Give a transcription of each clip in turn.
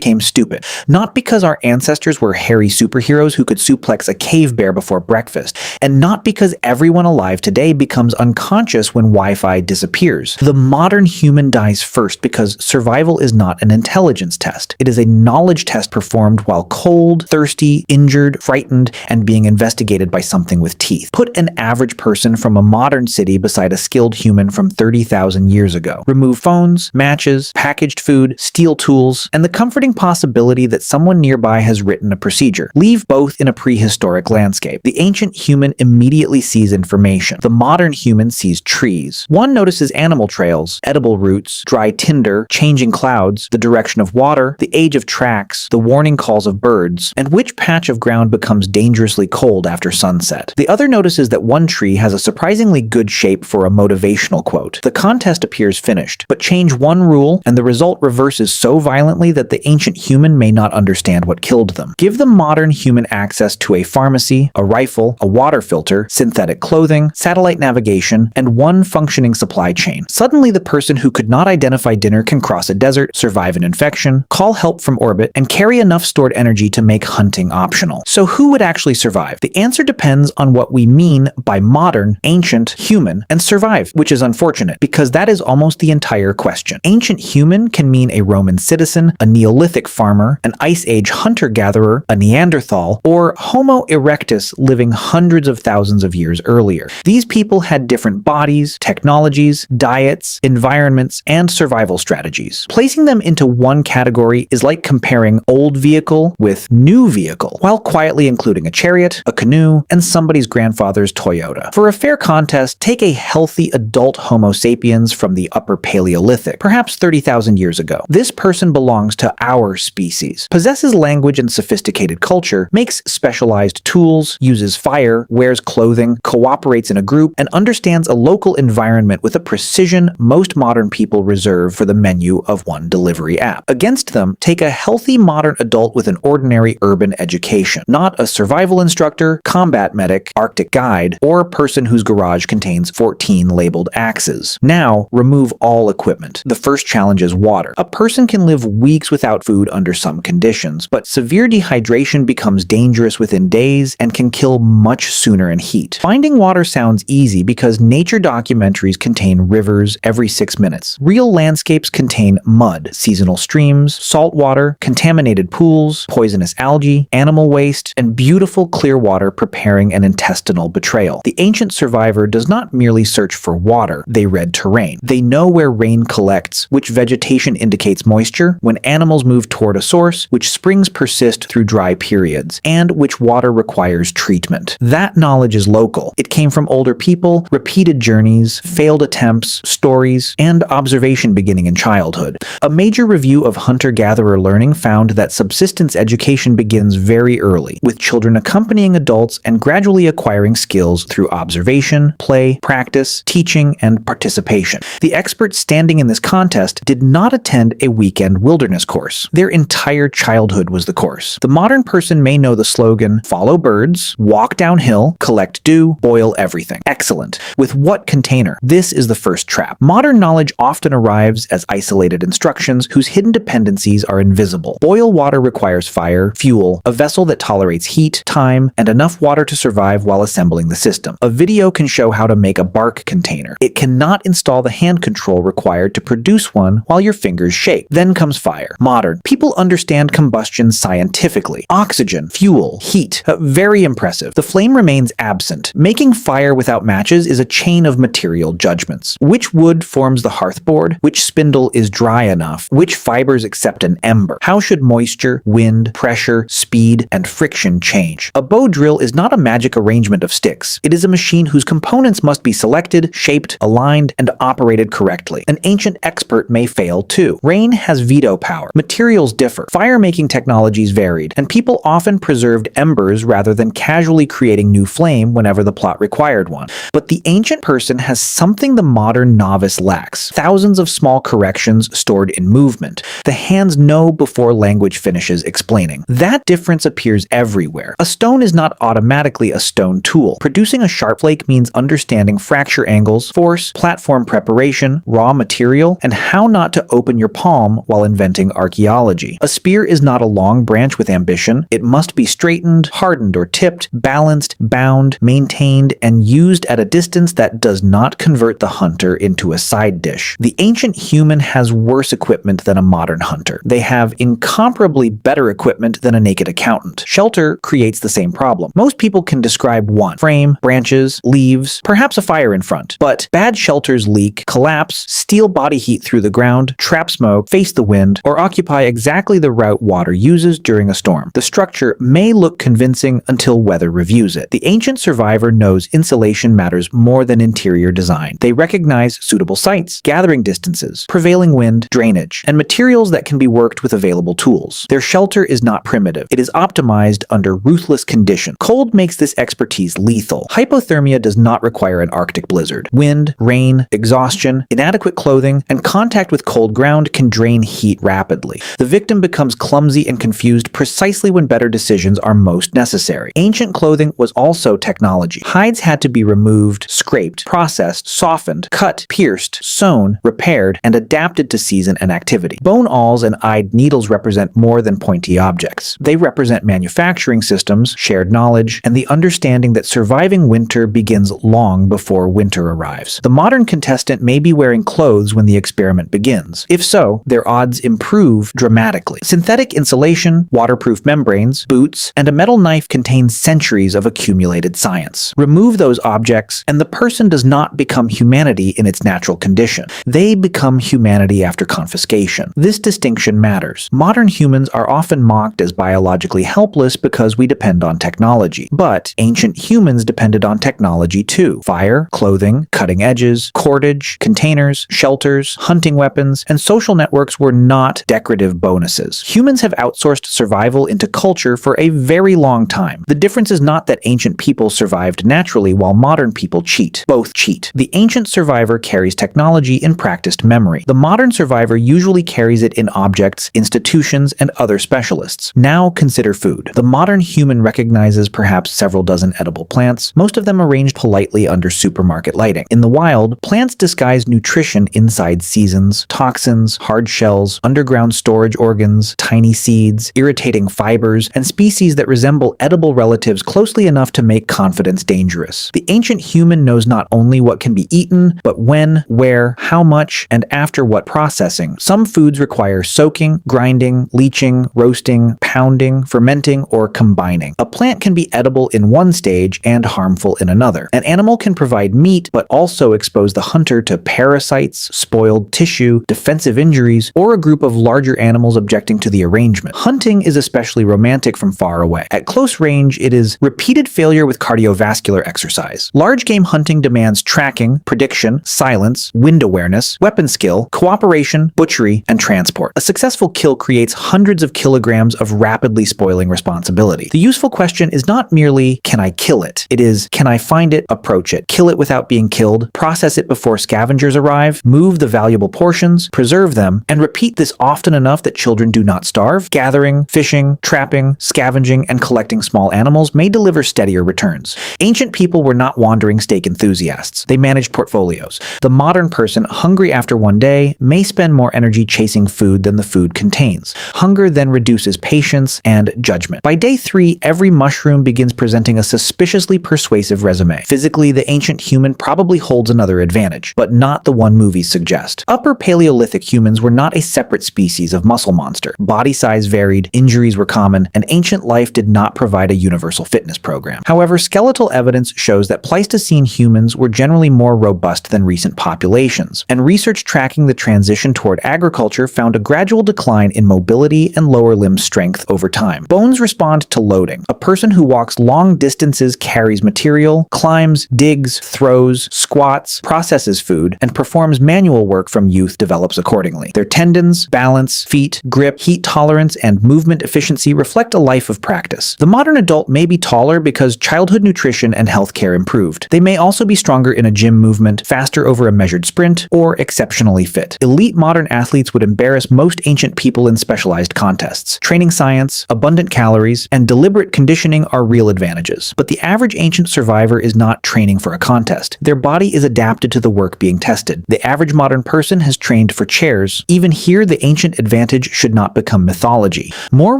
became stupid. Not because our ancestors were hairy superheroes who could suplex a cave bear before breakfast, and not because everyone alive today becomes unconscious when Wi-Fi disappears. The modern human dies first because survival is not an intelligence test. It is a knowledge test performed while cold, thirsty, injured, frightened, and being investigated by something with teeth. Put an average person from a modern city beside a skilled human from 30,000 years ago. Remove phones, matches, packaged food, steel tools, and the comforting possibility that someone nearby has written a procedure. Leave both in a prehistoric landscape. The ancient human immediately sees information. The modern human sees trees. One notices animal trails, edible roots, dry tinder, changing clouds, the direction of water, the age of tracks, the warning calls of birds, and which patch of ground becomes dangerously cold after sunset. The other notices that one tree has a surprisingly good shape for a motivational quote. The contest appears finished, but change one rule and the result reverses so violently that the ancient human may not understand what killed them. Give the modern human access to a pharmacy, a rifle, a water filter, synthetic clothing, satellite navigation, and one functioning supply chain. Suddenly the person who could not identify dinner can cross a desert, survive an infection, call help from orbit, and carry enough stored energy to make hunting optional. So who would actually survive? The answer depends on what we mean by modern, ancient, human, and survive, which is unfortunate because that is almost the entire question. Ancient human can mean a Roman citizen, a Neolithic farmer, an Ice Age hunter-gatherer, a Neanderthal, or Homo erectus living hundreds of thousands of years earlier. These people had different bodies, technologies, diets, environments, and survival strategies. Placing them into one category is like comparing old vehicle with new vehicle, while quietly including a chariot, a canoe, and somebody's grandfather's Toyota. For a fair contest, take a healthy adult Homo sapiens from the Upper Paleolithic, perhaps 30,000 years ago. This person belongs to our species, possesses language and sophisticated culture, makes specialized tools, uses fire, wears clothing, cooperates in a group, and understands a local environment with a precision most modern people reserve for the menu of one delivery app. Against them, take a healthy modern adult with an ordinary urban education, not a survival instructor, combat medic, Arctic guide, or a person whose garage contains 14 labeled axes. Now, remove all equipment. The first challenge is water. A person can live weeks without food under some conditions, but severe dehydration becomes dangerous within days and can kill much sooner in heat. Finding water sounds easy because nature documentaries contain rivers every 6 minutes. Real landscapes contain mud, seasonal streams, salt water, contaminated pools, poisonous algae, animal waste, and beautiful clear water preparing an intestinal betrayal. The ancient survivor does not merely search for water, they read terrain. They know where rain collects, which vegetation indicates moisture, when animals move toward a source, which springs persist through dry periods, and which water requires treatment. That knowledge is local. It came from older people, repeated journeys, failed attempts, stories, and observation beginning in childhood. A major review of hunter-gatherer learning found that subsistence education begins very early, with children accompanying adults and gradually acquiring skills through observation, play, practice, teaching, and participation. The experts standing in this contest did not attend a weekend wilderness course. Their entire childhood was the course. The modern person may know the slogan, follow birds, walk downhill, collect dew, boil everything. Excellent. With what container? This is the first trap. Modern knowledge often arrives as isolated instructions whose hidden dependencies are invisible. Boil water requires fire, fuel, a vessel that tolerates heat, time, and enough water to survive while assembling the system. A video can show how to make a bark container. It cannot install the hand control required to produce one while your fingers shake. Then comes fire. Modern. People understand combustion scientifically. Oxygen, fuel, heat. Very impressive. The flame remains absent. Making fire without matches is a chain of material judgments. Which wood forms the hearthboard? Which spindle is dry enough? Which fibers accept an ember? How should moisture, wind, pressure, speed, and friction change? A bow drill is not a magic arrangement of sticks. It is a machine whose components must be selected, shaped, aligned, and operated correctly. An ancient expert may fail too. Rain has veto power. Materials differ. Fire-making technologies varied, and people often preserved embers rather than casually creating new flame whenever the plot required one. But the ancient person has something the modern novice lacks. Thousands of small corrections stored in movement. The hands know before language finishes explaining. That difference appears everywhere. A stone is not automatically a stone tool. Producing a sharp flake means understanding fracture angles, force, platform preparation, raw material, and how not to open your palm while inventing archaeology. ideology. A spear is not a long branch with ambition. It must be straightened, hardened or tipped, balanced, bound, maintained, and used at a distance that does not convert the hunter into a side dish. The ancient human has worse equipment than a modern hunter. They have incomparably better equipment than a naked accountant. Shelter creates the same problem. Most people can describe one: frame, branches, leaves, perhaps a fire in front. But bad shelters leak, collapse, steal body heat through the ground, trap smoke, face the wind, or occupy exactly the route water uses during a storm. The structure may look convincing until weather reviews it. The ancient survivor knows insulation matters more than interior design. They recognize suitable sites, gathering distances, prevailing wind, drainage, and materials that can be worked with available tools. Their shelter is not primitive. It is optimized under ruthless conditions. Cold makes this expertise lethal. Hypothermia does not require an Arctic blizzard. Wind, rain, exhaustion, inadequate clothing, and contact with cold ground can drain heat rapidly. The victim becomes clumsy and confused precisely when better decisions are most necessary. Ancient clothing was also technology. Hides had to be removed, scraped, processed, softened, cut, pierced, sewn, repaired, and adapted to season and activity. Bone awls and eyed needles represent more than pointy objects. They represent manufacturing systems, shared knowledge, and the understanding that surviving winter begins long before winter arrives. The modern contestant may be wearing clothes when the experiment begins. If so, their odds improve dramatically. Synthetic insulation, waterproof membranes, boots, and a metal knife contain centuries of accumulated science. Remove those objects, and the person does not become humanity in its natural condition. They become humanity after confiscation. This distinction matters. Modern humans are often mocked as biologically helpless because we depend on technology. But ancient humans depended on technology too. Fire, clothing, cutting edges, cordage, containers, shelters, hunting weapons, and social networks were not decorative bonuses. Humans have outsourced survival into culture for a very long time. The difference is not that ancient people survived naturally while modern people cheat. Both cheat. The ancient survivor carries technology in practiced memory. The modern survivor usually carries it in objects, institutions, and other specialists. Now consider food. The modern human recognizes perhaps several dozen edible plants, most of them arranged politely under supermarket lighting. In the wild, plants disguise nutrition inside seasons, toxins, hard shells, underground storage organs, tiny seeds, irritating fibers, and species that resemble edible relatives closely enough to make confidence dangerous. The ancient human knows not only what can be eaten, but when, where, how much, and after what processing. Some foods require soaking, grinding, leaching, roasting, pounding, fermenting, or combining. A plant can be edible in one stage and harmful in another. An animal can provide meat, but also expose the hunter to parasites, spoiled tissue, defensive injuries, or a group of larger animals objecting to the arrangement. Hunting is especially romantic from far away. At close range, it is repeated failure with cardiovascular exercise. Large game hunting demands tracking, prediction, silence, wind awareness, weapon skill, cooperation, butchery, and transport. A successful kill creates hundreds of kilograms of rapidly spoiling responsibility. The useful question is not merely, can I kill it? It is, can I find it, approach it, kill it without being killed, process it before scavengers arrive, move the valuable portions, preserve them, and repeat this often enough that children do not starve? Gathering, fishing, trapping, scavenging, and collecting small animals may deliver steadier returns. Ancient people were not wandering steak enthusiasts. They managed portfolios. The modern person, hungry after one day, may spend more energy chasing food than the food contains. Hunger then reduces patience and judgment. By day 3, every mushroom begins presenting a suspiciously persuasive resume. Physically, the ancient human probably holds another advantage, but not the one movies suggest. Upper Paleolithic humans were not a separate species of muscle monster. Body size varied, injuries were common, and ancient life did not provide a universal fitness program. However, skeletal evidence shows that Pleistocene humans were generally more robust than recent populations, and research tracking the transition toward agriculture found a gradual decline in mobility and lower limb strength over time. Bones respond to loading. A person who walks long distances carries material, climbs, digs, throws, squats, processes food, and performs manual work from youth develops accordingly. Their tendons, balance, feet, grip, heat tolerance, and movement efficiency reflect a life of practice. The modern adult may be taller because childhood nutrition and healthcare improved. They may also be stronger in a gym movement, faster over a measured sprint, or exceptionally fit. Elite modern athletes would embarrass most ancient people in specialized contests. Training science, abundant calories, and deliberate conditioning are real advantages. But the average ancient survivor is not training for a contest. Their body is adapted to the work being tested. The average modern person has trained for chairs. Even here, the ancient advanced advantage should not become mythology. More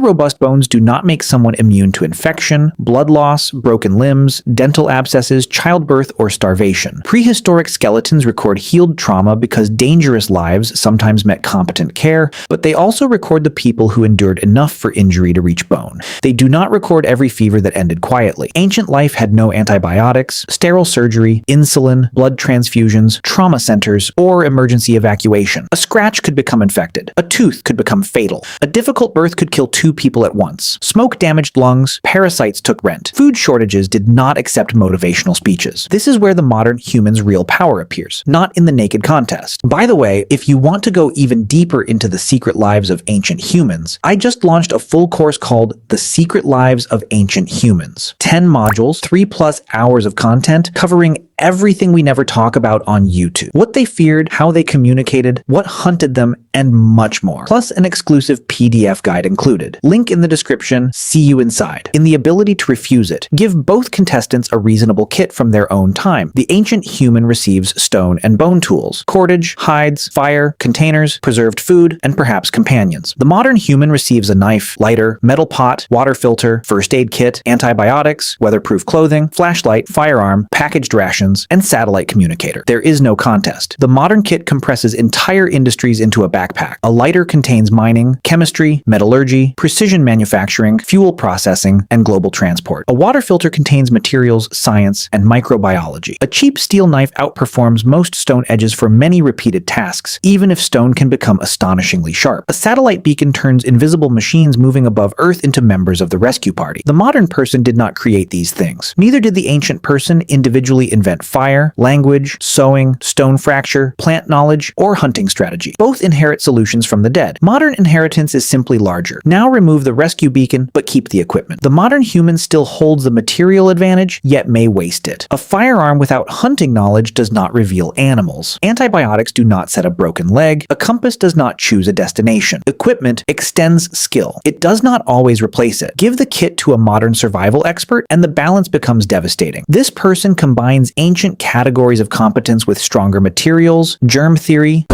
robust bones do not make someone immune to infection, blood loss, broken limbs, dental abscesses, childbirth, or starvation. Prehistoric skeletons record healed trauma because dangerous lives sometimes met competent care, but they also record the people who endured enough for injury to reach bone. They do not record every fever that ended quietly. Ancient life had no antibiotics, sterile surgery, insulin, blood transfusions, trauma centers, or emergency evacuation. A scratch could become infected. A tooth could become fatal. A difficult birth could kill 2 people at once. Smoke damaged lungs. Parasites took rent. Food shortages did not accept motivational speeches. This is where the modern human's real power appears, not in the naked contest. By the way, if you want to go even deeper into the secret lives of ancient humans, I just launched a full course called The Secret Lives of Ancient Humans. 10 modules, 3+ hours of content covering everything we never talk about on YouTube. What they feared, how they communicated, what hunted them, and much more. Plus an exclusive PDF guide included. Link in the description. See you inside. In the ability to refuse it, give both contestants a reasonable kit from their own time. The ancient human receives stone and bone tools, cordage, hides, fire, containers, preserved food, and perhaps companions. The modern human receives a knife, lighter, metal pot, water filter, first aid kit, antibiotics, weatherproof clothing, flashlight, firearm, packaged rations, and satellite communicator. There is no contest. The modern kit compresses entire industries into a backpack. A lighter contains mining, chemistry, metallurgy, precision manufacturing, fuel processing, and global transport. A water filter contains materials, science, and microbiology. A cheap steel knife outperforms most stone edges for many repeated tasks, even if stone can become astonishingly sharp. A satellite beacon turns invisible machines moving above Earth into members of the rescue party. The modern person did not create these things. Neither did the ancient person individually invent fire, language, sewing, stone fracture, plant knowledge, or hunting strategy. Both inherit solutions from the dead. Modern inheritance is simply larger. Now remove the rescue beacon, but keep the equipment. The modern human still holds the material advantage, yet may waste it. A firearm without hunting knowledge does not reveal animals. Antibiotics do not set a broken leg. A compass does not choose a destination. Equipment extends skill. It does not always replace it. Give the kit to a modern survival expert, and the balance becomes devastating. This person combines ancient categories of competence with stronger materials, germ theory,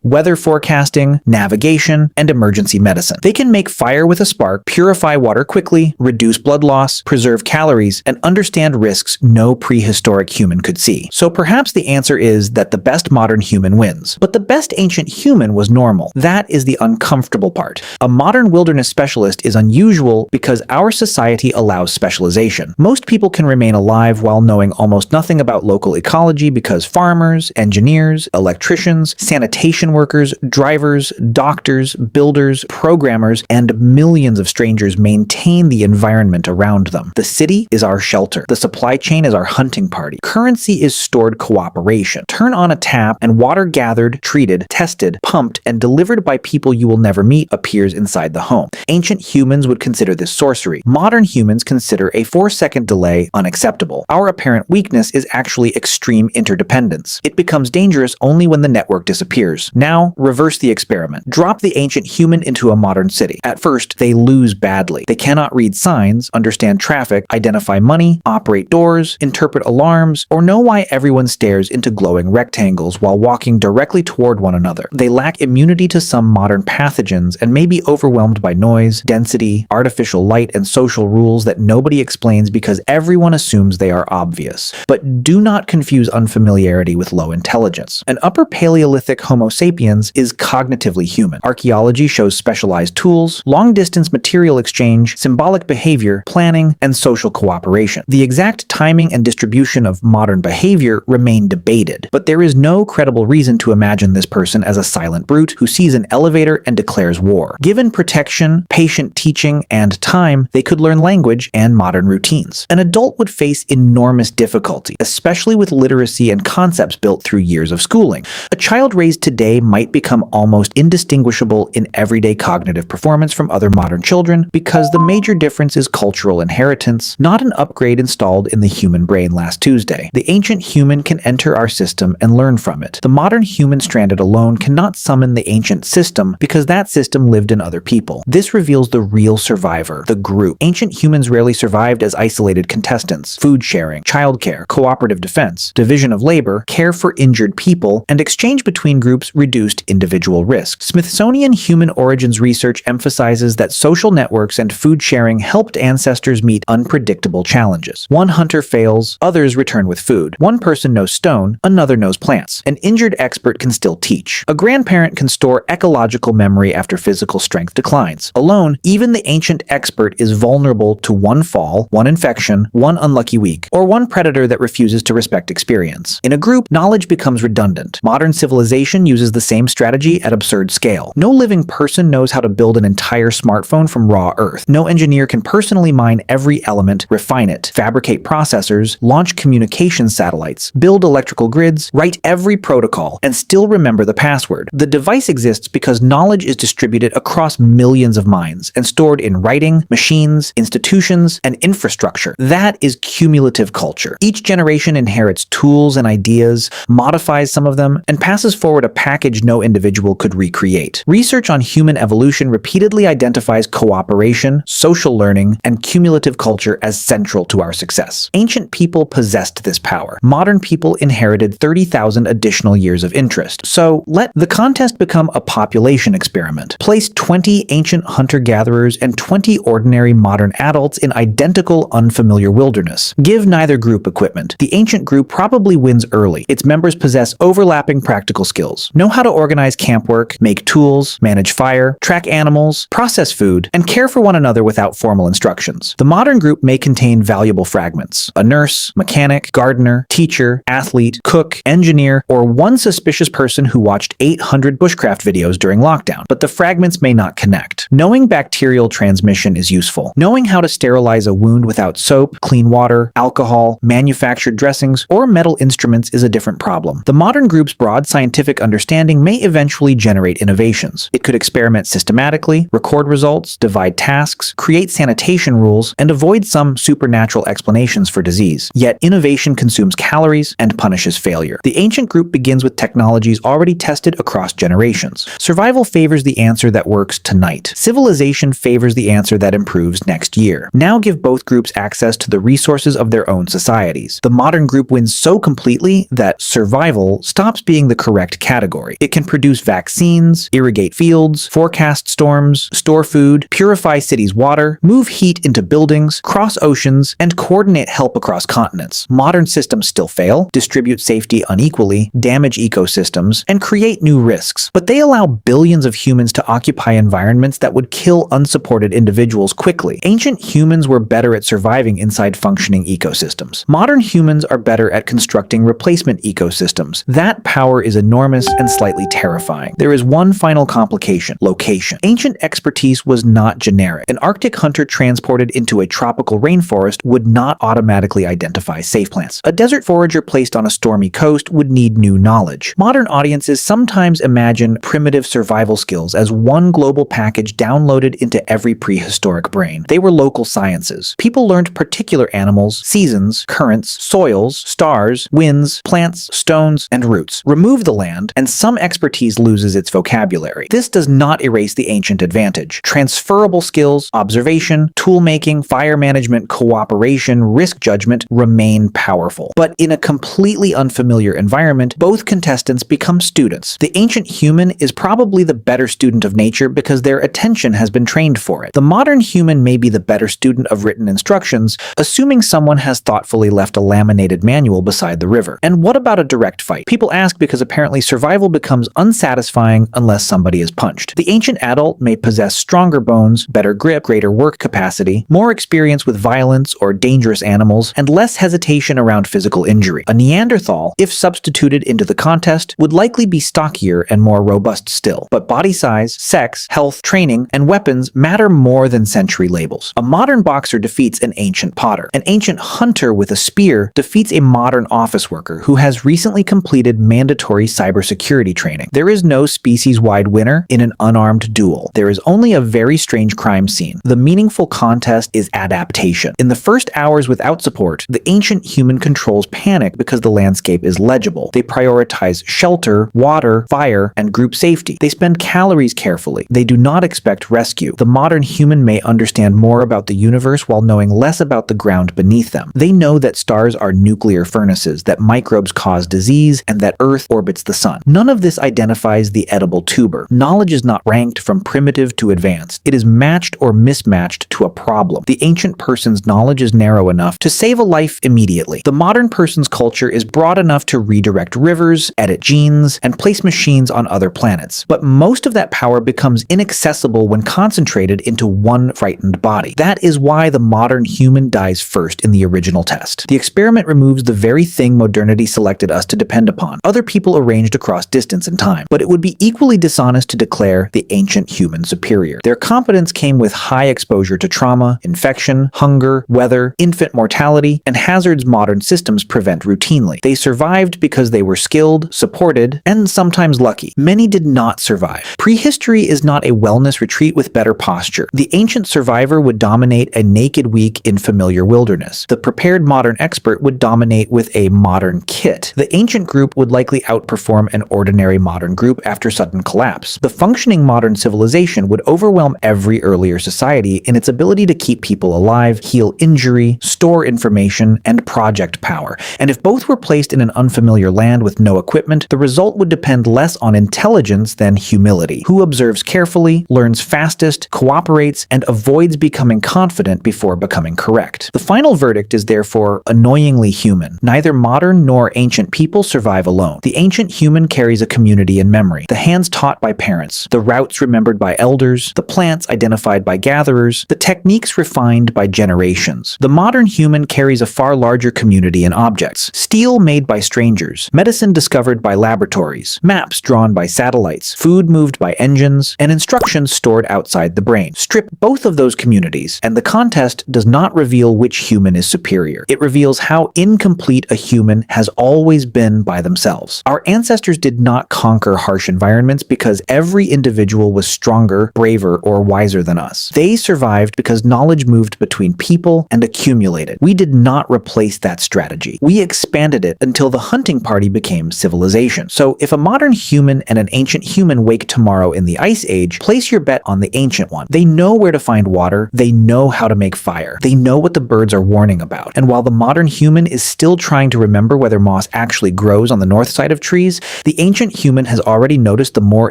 weather forecasting, navigation, and emergency medicine. They can make fire with a spark, purify water quickly, reduce blood loss, preserve calories, and understand risks no prehistoric human could see. So perhaps the answer is that the best modern human wins. But the best ancient human was normal. That is the uncomfortable part. A modern wilderness specialist is unusual because our society allows specialization. Most people can remain alive while knowing almost nothing about local ecology because farmers, engineers, electricians, sanitation workers, drivers, doctors, builders, programmers, and millions of strangers maintain the environment around them. The city is our shelter. The supply chain is our hunting party. Currency is stored cooperation. Turn on a tap and water gathered, treated, tested, pumped, and delivered by people you will never meet appears inside the home. Ancient humans would consider this sorcery. Modern humans consider a 4-second delay unacceptable. Our apparent weakness is actually extreme interdependence. It becomes dangerous only when the network disappears. Now, reverse the experiment. Drop the ancient human into a modern city. At first, they lose badly. They cannot read signs, understand traffic, identify money, operate doors, interpret alarms, or know why everyone stares into glowing rectangles while walking directly toward one another. They lack immunity to some modern pathogens and may be overwhelmed by noise, density, artificial light, and social rules that nobody explains because everyone assumes they are obvious. But do not confuse unfamiliarity with low intelligence. An upper Paleolithic Homo sapiens is cognitively human. Archaeology shows specialized tools, long-distance material exchange, symbolic behavior, planning, and social cooperation. The exact timing and distribution of modern behavior remain debated, but there is no credible reason to imagine this person as a silent brute who sees an elevator and declares war. Given protection, patient teaching, and time, they could learn language and modern routines. An adult would face enormous difficulty, especially with literacy and concepts built through years of schooling. A child raised today might become almost indistinguishable in everyday cognitive performance from other modern children because the major difference is cultural inheritance, not an upgrade installed in the human brain last Tuesday. The ancient human can enter our system and learn from it. The modern human stranded alone cannot summon the ancient system because that system lived in other people. This reveals the real survivor, the group. Ancient humans rarely survived as isolated contestants. Food sharing, childcare, cooperative defense, division of labor, care for injured people, and exchange between groups reduced individual risk. Smithsonian Human Origins research emphasizes that social networks and food sharing helped ancestors meet unpredictable challenges. One hunter fails, others return with food. One person knows stone, another knows plants. An injured expert can still teach. A grandparent can store ecological memory after physical strength declines. Alone, even the ancient expert is vulnerable to one fall, one infection, one unlucky week, or one predator that refuses to respect experience. In a group, knowledge becomes redundant. Modern civilization uses the same strategy at absurd scale. No living person knows how to build an entire smartphone from raw earth. No engineer can personally mine every element, refine it, fabricate processors, launch communication satellites, build electrical grids, write every protocol, and still remember the password. The device exists because knowledge is distributed across millions of minds and stored in writing, machines, institutions, and infrastructure. That is cumulative culture. Each generation inherits tools and ideas, modifies some of them, and passes forward a package no individual could recreate. Research on human evolution repeatedly identifies cooperation, social learning, and cumulative culture as central to our success. Ancient people possessed this power. Modern people inherited 30,000 additional years of interest. So let the contest become a population experiment. Place 20 ancient hunter-gatherers and 20 ordinary modern adults in identical unfamiliar wilderness. Give neither group equipment. The ancient group probably wins early. Its members possess overlapping practical skills, know how to organize camp work, make tools, manage fire, track animals, process food, and care for one another without formal instructions. The modern group may contain valuable fragments: a nurse, mechanic, gardener, teacher, athlete, cook, engineer, or one suspicious person who watched 800 bushcraft videos during lockdown, but the fragments may not connect. Knowing bacterial transmission is useful. Knowing how to sterilize a wound without soap, clean water, alcohol, manufactured dressings, or metal instruments is a different problem. The modern group's broad scientific understanding may eventually generate innovations. It could experiment systematically, record results, divide tasks, create sanitation rules, and avoid some supernatural explanations for disease. Yet innovation consumes calories and punishes failure. The ancient group begins with technologies already tested across generations. Survival favors the answer that works tonight. Civilization favors the answer that improves next year. Now give both groups access to the resources of their own societies. The modern group wins so completely that survival stops being the correct category. It can produce vaccines, irrigate fields, forecast storms, store food, purify cities' water, move heat into buildings, cross oceans, and coordinate help across continents. Modern systems still fail, distribute safety unequally, damage ecosystems, and create new risks. But they allow billions of humans to occupy environments that would kill unsupported individuals quickly. Ancient humans were better at surviving inside functioning ecosystems. Modern humans are better at constructing replacement ecosystems. That power is enormous and slightly terrifying. There is one final complication: location. Ancient expertise was not generic. An Arctic hunter transported into a tropical rainforest would not automatically identify safe plants. A desert forager placed on a stormy coast would need new knowledge. Modern audiences sometimes imagine primitive survival skills as one global package downloaded into every prehistoric brain. They were local sciences. People learned particular animals, seasons, currents, soils, stars, winds, plants, stones, and roots. Remove the land, and some expertise loses its vocabulary. This does not erase the ancient advantage. Transferable skills, observation, tool-making, fire management, cooperation, risk judgment remain powerful. But in a completely unfamiliar environment, both contestants become students. The ancient human is probably the better student of nature because their attention has been trained for it. The modern human may be the better student of written instructions, assuming someone has thoughtfully left a laminated manual beside the river. And what about a direct fight? People ask because apparently survival becomes unsatisfying unless somebody is punched. The ancient adult may possess stronger bones, better grip, greater work capacity, more experience with violence or dangerous animals, and less hesitation around physical injury. A Neanderthal, if substituted into the contest, would likely be stockier and more robust still. But body size, sex, health, training, and weapons matter more than century labels. A modern boxer defeats an ancient potter. An ancient hunter with a spear defeats a modern office worker who has recently completed mandatory cybersecurity training. There is no species-wide winner in an unarmed duel. There is only a very strange crime scene. The meaningful contest is adaptation. In the first hours without support, the ancient human controls panic because the landscape is legible. They prioritize shelter, water, fire, and group safety. They spend calories carefully. They do not expect rescue. The modern human may understand more about the universe while knowing less about the ground beneath them. They know that stars are nuclear furnaces, that microbes cause disease, and that Earth orbits the sun. None of this identifies the edible tuber. Knowledge is not ranked from primitive to advanced. It is matched or mismatched to a problem. The ancient person's knowledge is narrow enough to save a life immediately. The modern person's culture is broad enough to redirect rivers, edit genes, and place machines on other planets. But most of that power becomes inaccessible when concentrated into one frightened body. That is why the modern human dies first in the original test. The experiment removes the very thing modernity selected us to depend upon, other people arranged across distance and time. But it would be equally dishonest to declare the ancient human superior. Their competence came with high exposure to trauma, infection, hunger, weather, infant mortality, and hazards modern systems prevent routinely. They survived because they were skilled, supported, and sometimes lucky. Many did not survive. Prehistory is not a wellness retreat with better posture. The ancient survivor would dominate a naked week in familiar wilderness. The prepared modern expert would dominate with a modern kit. The ancient group would likely outperform an ordinary modern group after sudden collapse. The functioning modern civilization would overwhelm every earlier society in its ability to keep people alive, heal injury, store information, and project power. And if both were placed in an unfamiliar land with no equipment, the result would depend less on intelligence than humility. Who observes carefully, learns fastest, cooperates, and avoids becoming confident before becoming correct. The final verdict is therefore annoyingly human. Neither modern nor ancient people survive alone. The ancient human carries a community in memory. The hands taught by parents, the routes remembered by elders, the plants identified by gatherers, the techniques refined by generations. The modern human carries a far larger community in objects. Steel made by strangers, medicine discovered by laboratories, maps drawn by satellites, food moved by engines, and instructions stored outside the brain. Strip both of those communities, and the contest does not reveal which human is superior. It reveals how incomplete a human has always been by themselves. Our ancestors did not conquer harsh environments because every individual was stronger, braver, or wiser than us. They survived because knowledge moved between people and accumulated. We did not replace that strategy. We expanded it until the hunting party became civilization. So if a modern human and an ancient human wake tomorrow in the Ice Age, place your bet on the ancient one. They know where to find water, they know how to make fire, they know what the birds are warning about. And while the modern human is still trying to remember whether moss actually grows on the north side of trees, the ancient human has already noticed the more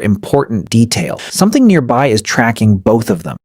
important detail. Something nearby is tracking both of them.